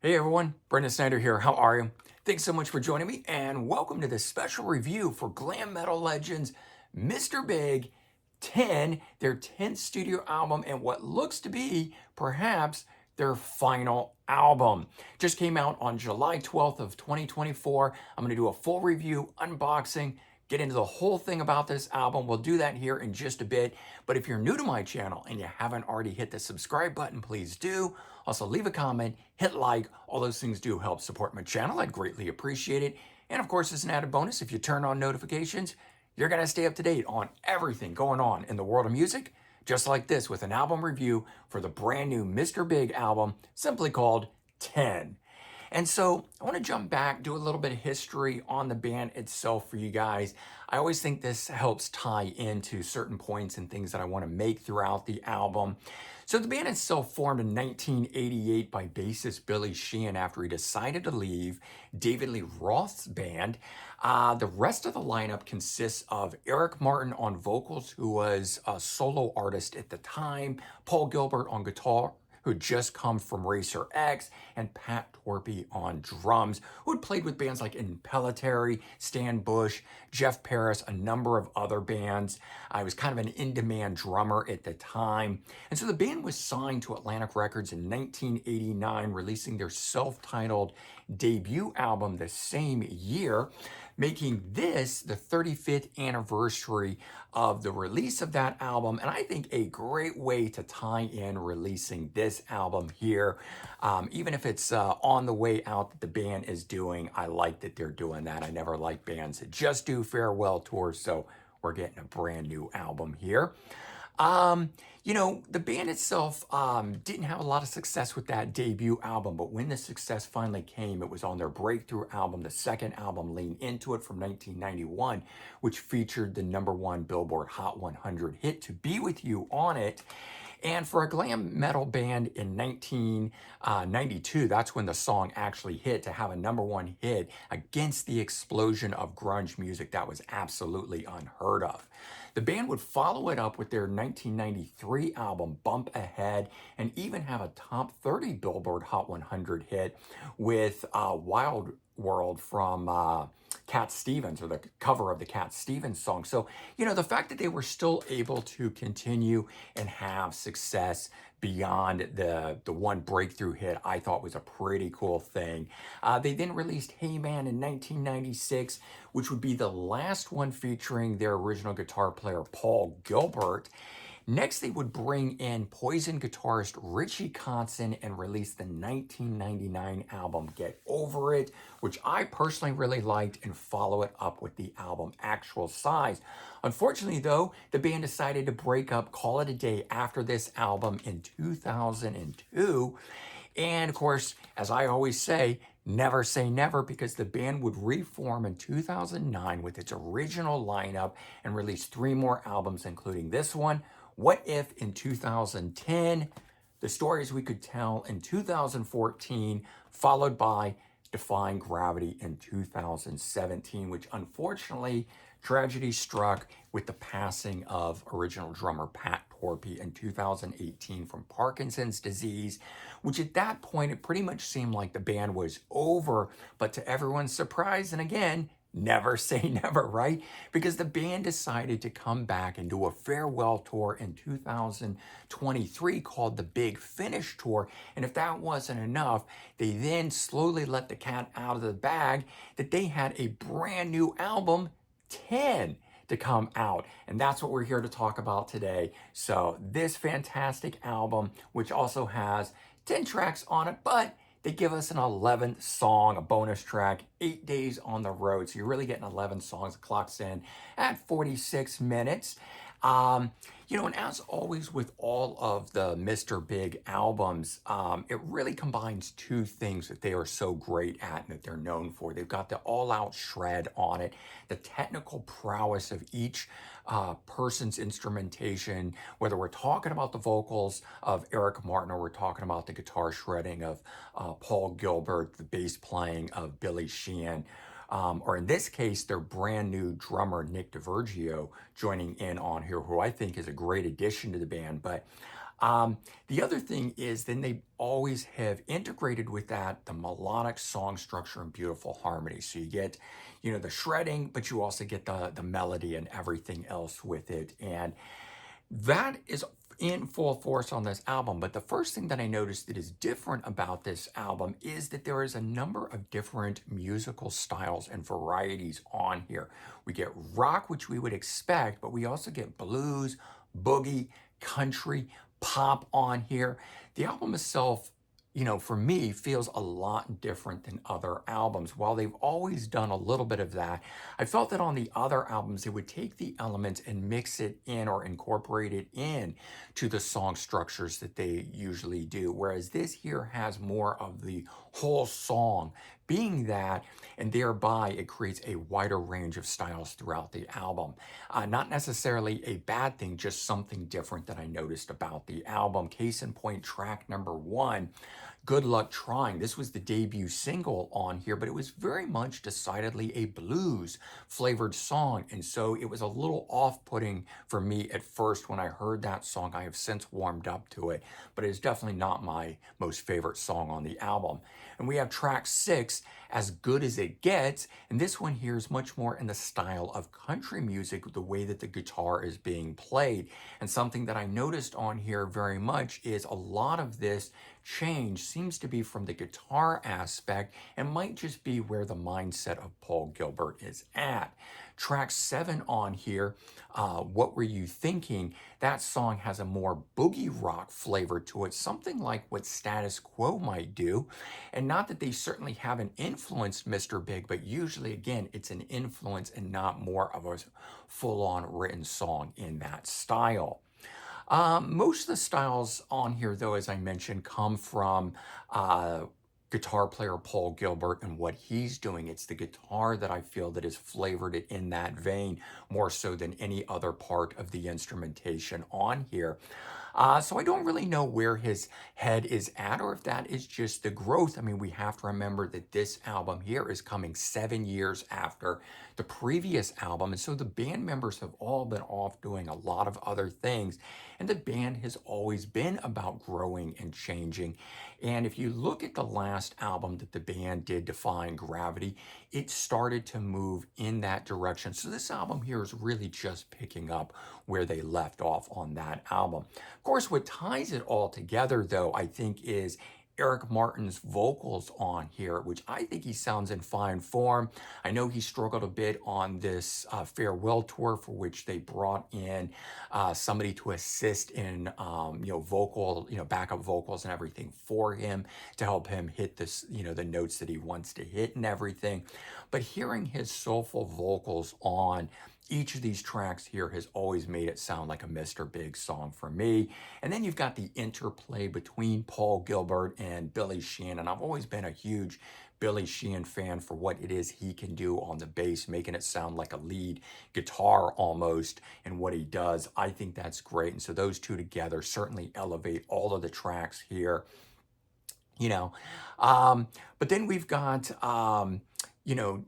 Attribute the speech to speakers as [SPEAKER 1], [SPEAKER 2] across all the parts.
[SPEAKER 1] Hey everyone, Brendan Snyder here. How are you? Thanks so much for joining me and welcome to this special review for Glam Metal Legends Mr. Big 10, their 10th studio album and what looks to be perhaps their final album. Just came out on July 12th of 2024. I'm going to do a full review, unboxing, get into the whole thing about this album. We'll do that here in just a bit. But if you're new to my channel and you haven't already hit the subscribe button, please do. Also, leave a comment, hit like. All those things do help support my channel. I'd greatly appreciate it. And of course, as an added bonus, if you turn on notifications, you're going to stay up to date on everything going on in the world of music, just like this with an album review for the brand new Mr. Big album, simply called 10. And so I want to jump back, do a little bit of history on the band itself for you guys. I always think this helps tie into certain points and things that I want to make throughout the album. So the band itself formed in 1988 by bassist Billy Sheehan after he decided to leave David Lee Roth's band. The rest of the lineup consists of Eric Martin on vocals, who was a solo artist at the time, Paul Gilbert on guitar, who had just come from Racer X, and Pat Torpey on drums, who had played with bands like Impellitteri, Stan Bush, Jeff Paris, a number of other bands. I was kind of an in-demand drummer at the time. And so the band was signed to Atlantic Records in 1989, releasing their self-titled debut album the same year, making this the 35th anniversary of the release of that album. And I think a great way to tie in releasing this album here, even if it's on the way out that the band is doing. I like that they're doing that. I never like bands that just do farewell tours, so we're getting a brand new album here. The band itself didn't have a lot of success with that debut album, but when the success finally came, it was on their breakthrough album, the second album, Lean Into It from 1991, which featured the #1 Billboard Hot 100 hit To Be With You on it. And for a glam metal band in 1992, that's when the song actually hit, to have a #1 hit against the explosion of grunge music, that was absolutely unheard of. The band would follow it up with their 1993 album Bump Ahead and even have a top 30 Billboard Hot 100 hit with Wild World from Cat Stevens, or the cover of the Cat Stevens song. So, the fact that they were still able to continue and have success beyond the one breakthrough hit, I thought was a pretty cool thing. They then released Hey Man in 1996, which would be the last one featuring their original guitar player, Paul Gilbert. Next, they would bring in Poison guitarist Richie Kotzen and release the 1999 album Get Over It, which I personally really liked, and follow it up with the album Actual Size. Unfortunately, though, the band decided to break up, call it a day after this album in 2002. And of course, as I always say never, because the band would reform in 2009 with its original lineup and release 3 more albums, including this one, What If, in 2010, The Stories We Could Tell in 2014, followed by Defying Gravity in 2017, which unfortunately tragedy struck with the passing of original drummer Pat Torpey in 2018 from Parkinson's disease, which at that point it pretty much seemed like the band was over. But to everyone's surprise, and again, never say never, right? Because the band decided to come back and do a farewell tour in 2023 called the Big Finish Tour. And if that wasn't enough, they then slowly let the cat out of the bag that they had a brand new album, 10, to come out. And that's what we're here to talk about today. So this fantastic album, which also has 10 tracks on it, but they give us an 11th song, a bonus track, 8 days on the road. So you're really getting 11 songs. The clock's in at 46 minutes. And as always with all of the Mr. Big albums, it really combines 2 things that they are so great at and that they're known for. They've got the all-out shred on it, the technical prowess of each person's instrumentation, whether we're talking about the vocals of Eric Martin or we're talking about the guitar shredding of Paul Gilbert, the bass playing of Billy Sheehan, or in this case, their brand new drummer, Nick DiVergio, joining in on here, who I think is a great addition to the band. But The other thing is then they always have integrated with that the melodic song structure and beautiful harmony. So you get, the shredding, but you also get the melody and everything else with it. And that is in full force on this album. But the first thing that I noticed that is different about this album is that there is a number of different musical styles and varieties on here. We get rock, which we would expect, but we also get blues, boogie, country, pop on here. The album itself, for me, feels a lot different than other albums. While they've always done a little bit of that, I felt that on the other albums, they would take the elements and mix it in or incorporate it in to the song structures that they usually do. Whereas this here has more of the whole song being that, and thereby it creates a wider range of styles throughout the album. Not necessarily a bad thing, just something different that I noticed about the album. Case in point, track number 1, Good Luck Trying. This was the debut single on here, but it was very much decidedly a blues flavored song. And so it was a little off-putting for me at first when I heard that song. I have since warmed up to it, but it is definitely not my most favorite song on the album. And we have track 6, As Good as It Gets. And this one here is much more in the style of country music, the way that the guitar is being played. And something that I noticed on here very much is a lot of this change seems to be from the guitar aspect and might just be where the mindset of Paul Gilbert is at. Track 7 on here, What Were You Thinking? That song has a more boogie rock flavor to it, something like what Status Quo might do. And not that they certainly haven't influenced Mr. Big, but usually, again, it's an influence and not more of a full-on written song in that style. Most of the styles on here, though, as I mentioned, come from guitar player Paul Gilbert and what he's doing. It's the guitar that I feel that is flavored in that vein more so than any other part of the instrumentation on here. So I don't really know where his head is at or if that is just the growth. I mean, we have to remember that this album here is coming 7 years after the previous album. And so the band members have all been off doing a lot of other things. And the band has always been about growing and changing. And if you look at the last album that the band did, Defying Gravity, it started to move in that direction. So this album here is really just picking up where they left off on that album. Of course, what ties it all together, though, I think is Eric Martin's vocals on here, which I think he sounds in fine form. I know he struggled a bit on this farewell tour, for which they brought in somebody to assist in, vocal, backup vocals and everything for him to help him hit this, the notes that he wants to hit and everything. But hearing his soulful vocals on each of these tracks here has always made it sound like a Mr. Big song for me. And then you've got the interplay between Paul Gilbert and Billy Sheehan. And I've always been a huge Billy Sheehan fan for what it is he can do on the bass, making it sound like a lead guitar almost in what he does. I think that's great. And so those two together certainly elevate all of the tracks here. But then we've got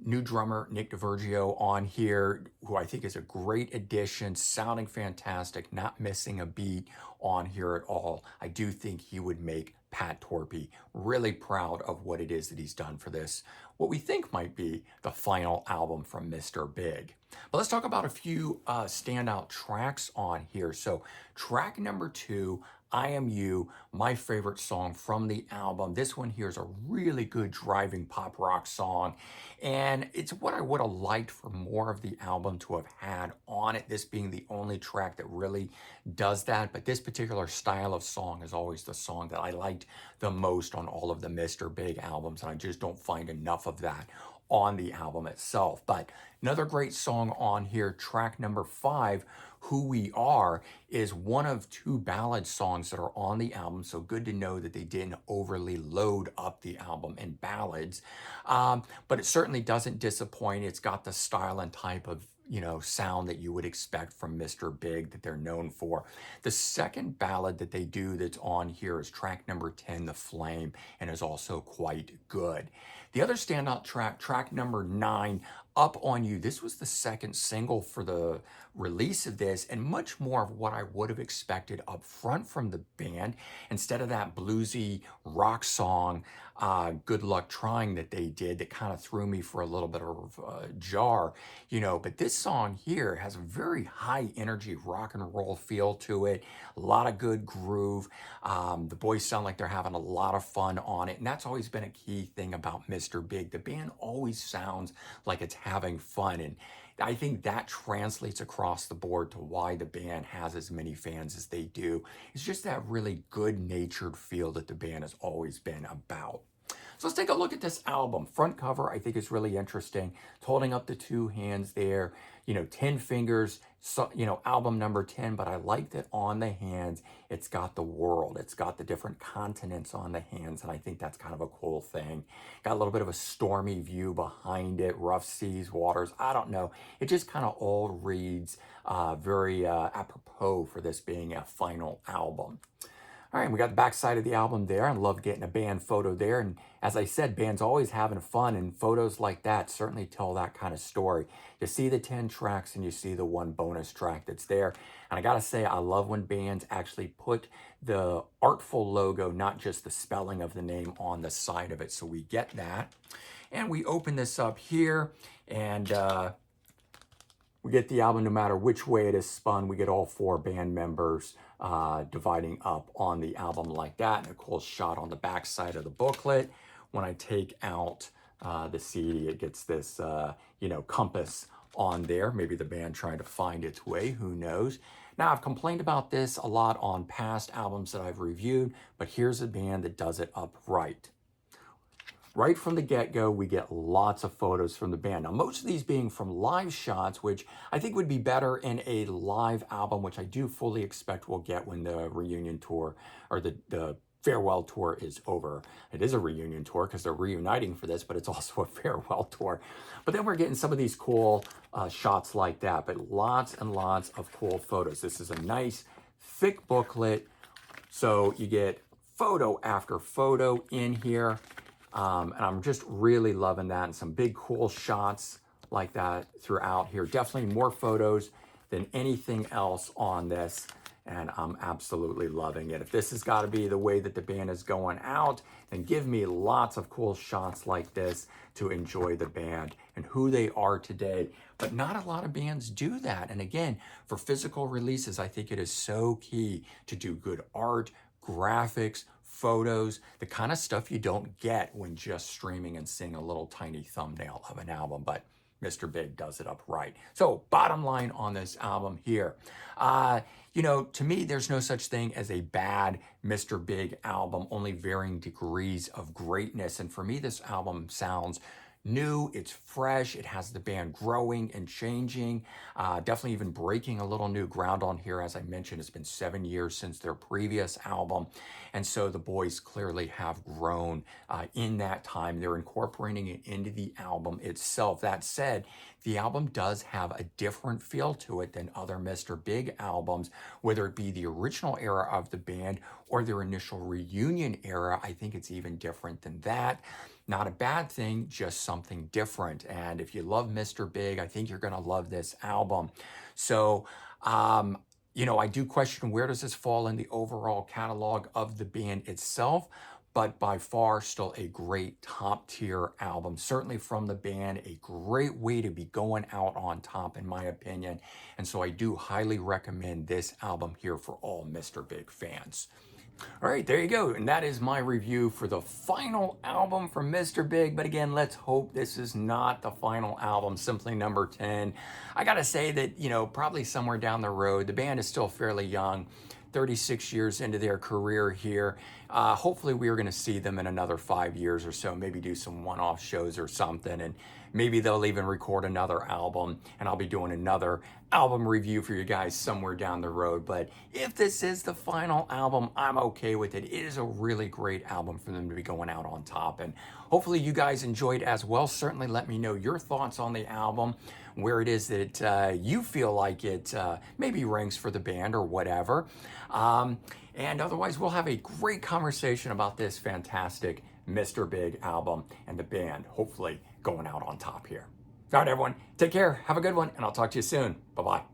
[SPEAKER 1] new drummer Nick DiVergio on here, who I think is a great addition, sounding fantastic, not missing a beat on here at all. I do think he would make Pat Torpey really proud of what it is that he's done for this, what we think might be the final album from Mr. Big. But let's talk about a few standout tracks on here. So track number 2, I Am You, my favorite song from the album. This one here is a really good driving pop rock song. And it's what I would have liked for more of the album to have had on it, this being the only track that really does that. But this particular style of song is always the song that I liked the most on all of the Mr. Big albums. And I just don't find enough of that on the album itself. But another great song on here, track number 5, Who We Are, is one of 2 ballad songs that are on the album. So good to know that they didn't overly load up the album in ballads. But it certainly doesn't disappoint. It's got the style and type of sound that you would expect from Mr. Big that they're known for. The second ballad that they do that's on here is track number 10, The Flame, and is also quite good. The other standout track, track number 9, Up On You. This was the second single for the release of this, and much more of what I would have expected up front from the band. Instead of that bluesy rock song, Good Luck Trying, that they did, that kind of threw me for a little bit of a jar, but this song here has a very high energy rock and roll feel to it, a lot of good groove. The boys sound like they're having a lot of fun on it, and that's always been a key thing about Mr. Big. The band always sounds like it's having fun, and I think that translates across the board to why the band has as many fans as they do. It's just that really good-natured feel that the band has always been about. So let's take a look at this album. Front cover, I think, is really interesting. It's holding up the two hands there, 10 fingers, so, album number 10, but I like that on the hands, it's got the world. It's got the different continents on the hands, and I think that's kind of a cool thing. Got a little bit of a stormy view behind it, rough seas, waters, I don't know. It just kind of all reads very apropos for this being a final album. All right, we got the back side of the album there. I love getting a band photo there. And as I said, band's always having fun, and photos like that certainly tell that kind of story. You see the 10 tracks and you see the one bonus track that's there. And I gotta say, I love when bands actually put the artful logo, not just the spelling of the name, on the side of it. So we get that. And we open this up here, and we get the album no matter which way it is spun. We get all 4 band members dividing up on the album like that. And a cool shot on the back side of the booklet. When I take out the CD, it gets this, compass on there. Maybe the band trying to find its way, who knows. Now, I've complained about this a lot on past albums that I've reviewed, but here's a band that does it up right. Right from the get-go, we get lots of photos from the band. Now, most of these being from live shots, which I think would be better in a live album, which I do fully expect we'll get when the reunion tour, or the farewell tour, is over. It is a reunion tour because they're reuniting for this, but it's also a farewell tour. But then we're getting some of these cool shots like that, but lots and lots of cool photos. This is a nice, thick booklet, so you get photo after photo in here. And I'm just really loving that, and some big cool shots like that throughout here. Definitely more photos than anything else on this, and I'm absolutely loving it. If this has got to be the way that the band is going out, then give me lots of cool shots like this to enjoy the band and who they are today. But not a lot of bands do that. And again, for physical releases, I think it is so key to do good art, graphics, photos, the kind of stuff you don't get when just streaming and seeing a little tiny thumbnail of an album. But Mr. Big does it up right. So bottom line on this album here, to me, there's no such thing as a bad Mr. Big album, only varying degrees of greatness. And for me, this album sounds new, it's fresh, it has the band growing and changing, definitely even breaking a little new ground on here. As I mentioned, it's been 7 years since their previous album, and so the boys clearly have grown in that time. They're incorporating it into the album itself. That said, the album does have a different feel to it than other Mr. Big albums, whether it be the original era of the band or their initial reunion era. I think it's even different than that. Not a bad thing, just something different. And if you love Mr. Big, I think you're going to love this album. So, I do question, where does this fall in the overall catalog of the band itself? But by far still a great top tier album, certainly from the band, a great way to be going out on top, in my opinion. And so I do highly recommend this album here for all Mr. Big fans. All right, there you go. And that is my review for the final album from Mr. Big. But again, let's hope this is not the final album, simply number 10. I got to say that, probably somewhere down the road, the band is still fairly young, 36 years into their career here. hopefully we are going to see them in another 5 years or so, maybe do some one-off shows or something, and maybe they'll even record another album, and I'll be doing another album review for you guys somewhere down the road. But if this is the final album, I'm okay with it. It is a really great album for them to be going out on top, and hopefully you guys enjoyed as well. Certainly let me know your thoughts on the album, where it is that you feel like it maybe ranks for the band or whatever. And otherwise, we'll have a great conversation about this fantastic Mr. Big album and the band hopefully going out on top here. All right, everyone, take care, have a good one, and I'll talk to you soon. Bye-bye.